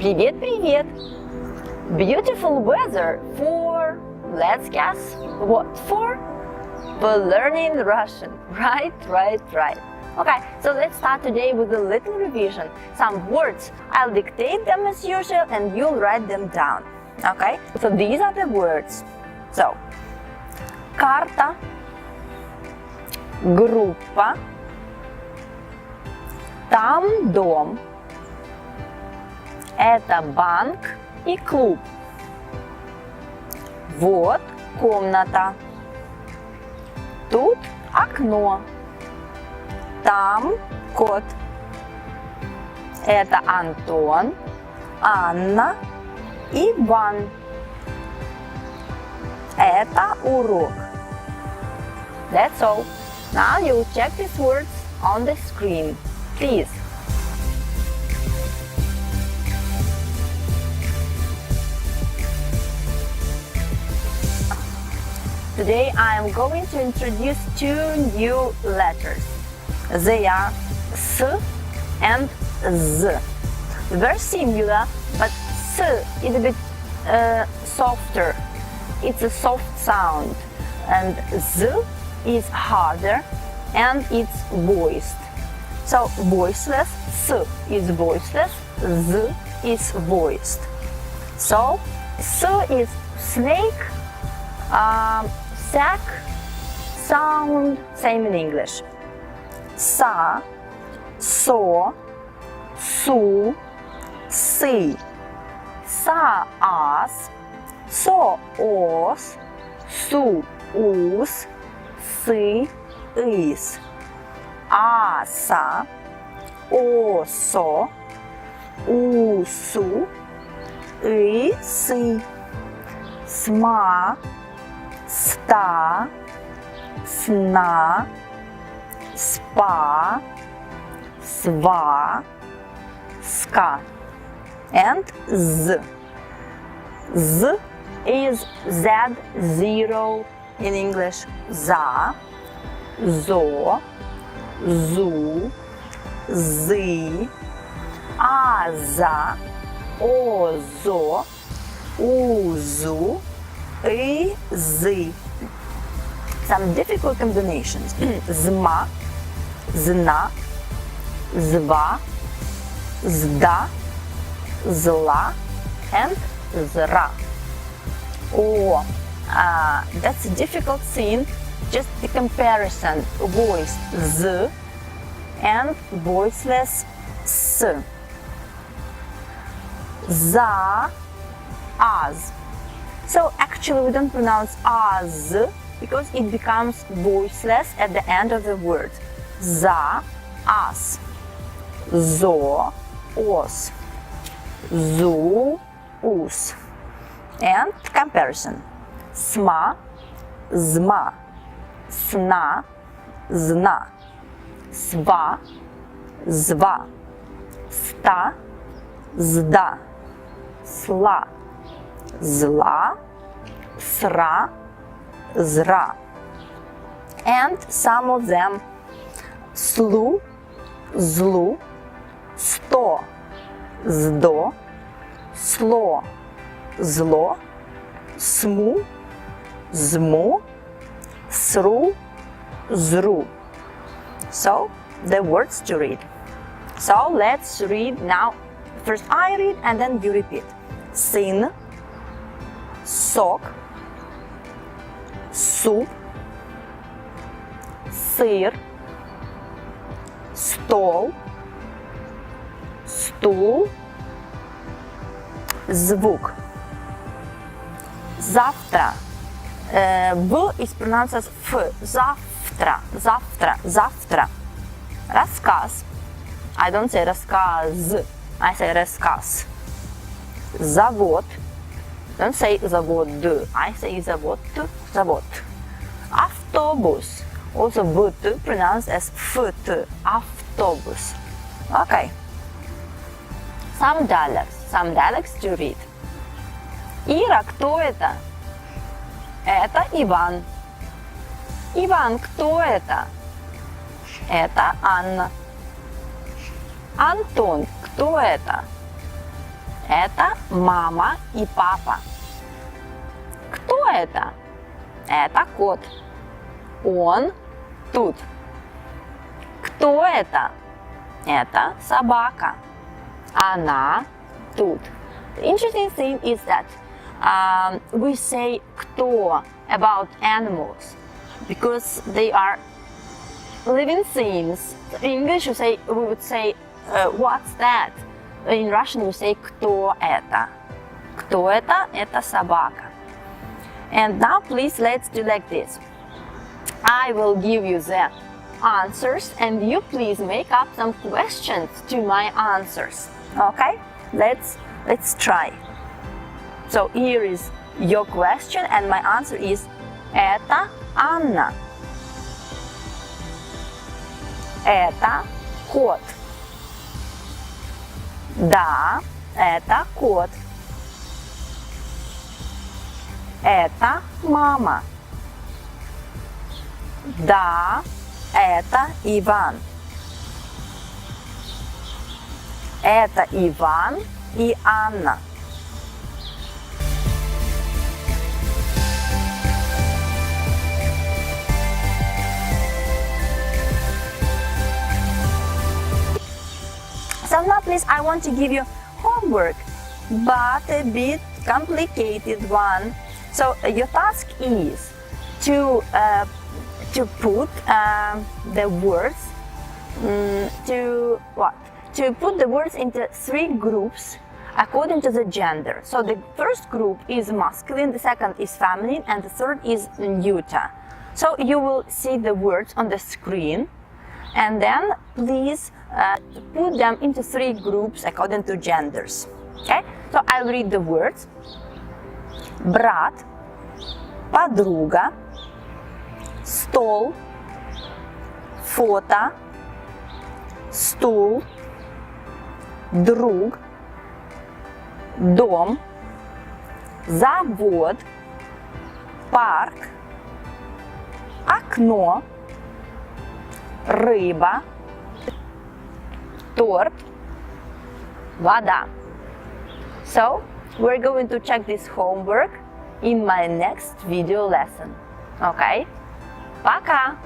Привет-привет! Beautiful weather for, let's guess, what for? For learning Russian. Right. Okay, so let's start today with a little revision. Some words, I'll dictate them as usual and you'll write them down. Okay, so these are the words. So, карта, группа, там дом, это банк и клуб. Вот комната. Тут окно. Там кот. Это Антон, Анна, Иван. Это урок. That's all. Now you check these words on the screen. Please. Today I am going to introduce two new letters. They are S and Z. Very similar, but S is a bit softer. It's a soft sound. And Z is harder and it's voiced. So voiceless, S is voiceless, Z is voiced. So S is snake, sack, sound, same in English. Sa, so, su, si. Sa, as, so, os, su, us, si, is. Asa, oso, usu, isi. Sma, sta, sna, spa, sva, ska, and z. Z is Z0 in English. Za, zo, zu, zi, aza, ozo, uzu, izi. Some difficult combinations. Zma, zna, zva, zda, zla, and zra. Oh, that's a difficult scene. Just the comparison. Voiced z and voiceless s. Za, az. So actually we don't pronounce az because it becomes voiceless at the end of the word. Za, as. Zo, os. Zu, us. And comparison. Sma, zma. Sna, zna. Sva, zva. Sta, zda. Sla, zla. Sra, zra. And some of them: slu, zlu, sto, zdo, slo, zlo, smu, zmu, sru, zru. So, the words to read. So, let's read now. First I read and then you repeat. Сын, сок, суп, сыр, стол, стул, звук. Завтра. В is pronounced as F. Завтра, завтра, завтра. Рассказ. I don't say рассказ. I say рассказ. Завод. Don't say завод. I say завод, завод. Автобус. Also V pronounced as F. Автобус. Okay. Some dialects to read. Ира, кто это? Это Иван. Иван, кто это? Это Анна. Антон, кто это? Это мама и папа. Кто это? Это кот. Он тут. Кто это? Это собака. Она тут. The interesting thing is that we say кто about animals because they are living things. In English we would say what's that? In Russian we say кто это? Кто это? Это собака. And now please let's do like this. I will give you the answers and you please make up some questions to my answers. Okay? Let's try. So here is your question and my answer is это Анна. Это кот. Да, это кот. Это мама. Да, это Иван. Это Иван и Анна. So now please I want to give you homework, but a bit complicated one. So your task is to put the words to put the words into 3 groups according to the gender. So the first group is masculine, the second is feminine, and the third is neuter. So you will see the words on the screen, and then please put them into 3 groups according to genders. Okay? So I'll read the words. Брат, подруга, стол, фото, стул, друг, дом, завод, парк, окно, рыба, торт, вода. So, we're going to check this homework in my next video lesson. Okay? Пока!